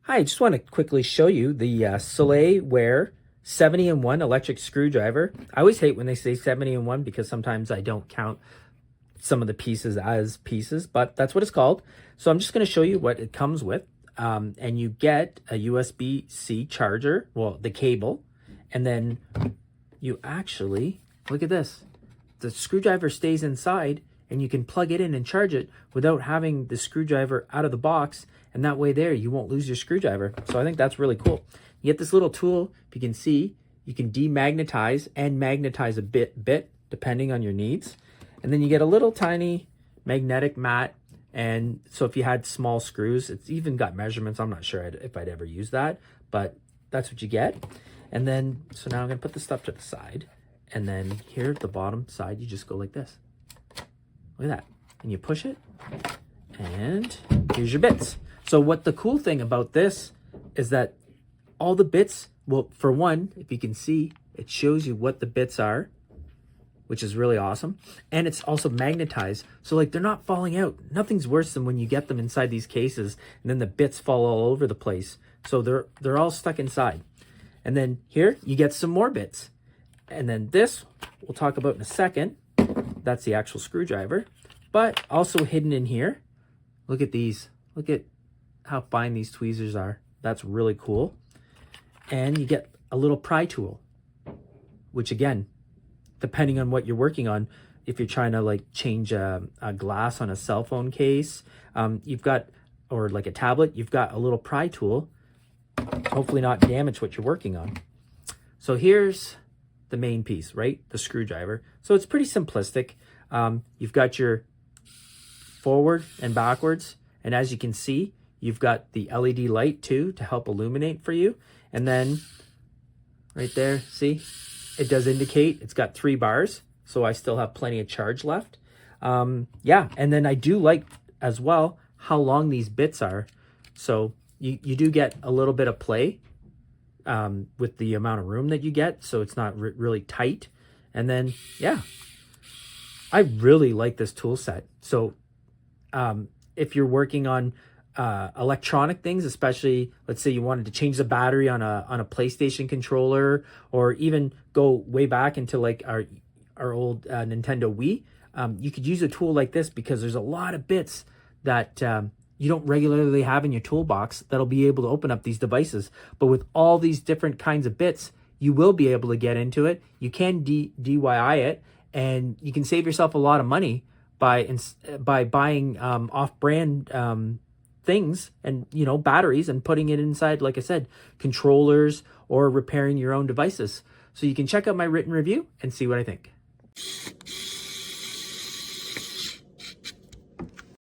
Hi, I just want to quickly show you the Soleilwear 70-in-1 electric screwdriver. I always hate when they say 70-in-1 because sometimes I don't count some of the pieces as pieces, but that's what it's called. So I'm just going to show you what it comes with. And you get a USB-C charger, well, the cable, and then you actually, look at this. The screwdriver stays inside and you can plug it in and charge it without having the screwdriver out of the box. And that way there, you won't lose your screwdriver. So I think that's really cool. You get this little tool, if you can see, you can demagnetize and magnetize a bit depending on your needs. And then you get a little tiny magnetic mat. And so if you had small screws, it's even got measurements. I'm not sure if I'd ever use that, but that's what you get. And then, so now I'm gonna put the stuff to the side. And then here at the bottom side, you just go like this. Look at that. And you push it, and here's your bits. So what the cool thing about this is that all the bits, well, for one, if you can see, it shows you what the bits are, which is really awesome. And it's also magnetized. So like they're not falling out. Nothing's worse than when you get them inside these cases and then the bits fall all over the place. So they're all stuck inside. And then here you get some more bits. And then this we'll talk about in a second. That's the actual screwdriver, but also hidden in here. Look at these. Look at how fine these tweezers are. That's really cool. And you get a little pry tool, which again, depending on what you're working on, if you're trying to like change a glass on a cell phone case, you've got, or like a tablet, you've got a little pry tool, hopefully not damage what you're working on. So here's the main piece, right? The screwdriver. So it's pretty simplistic. You've got your forward and backwards. And as you can see, you've got the LED light too to help illuminate for you. And then right there, see, it does indicate it's got 3 bars. So I still have plenty of charge left. Yeah, and then I do like as well how long these bits are. So you do get a little bit of play with the amount of room that you get. So it's not really tight. And then, yeah, I really like this tool set. So if you're working on electronic things, especially let's say you wanted to change the battery on a PlayStation controller, or even go way back into like our old Nintendo Wii, you could use a tool like this because there's a lot of bits that you don't regularly have in your toolbox that'll be able to open up these devices. But with all these different kinds of bits, you will be able to get into it. You can DIY it, and you can save yourself a lot of money by buying off-brand things and, you know, batteries, and putting it inside, like I said, controllers, or repairing your own devices. So you can check out my written review and see what I think.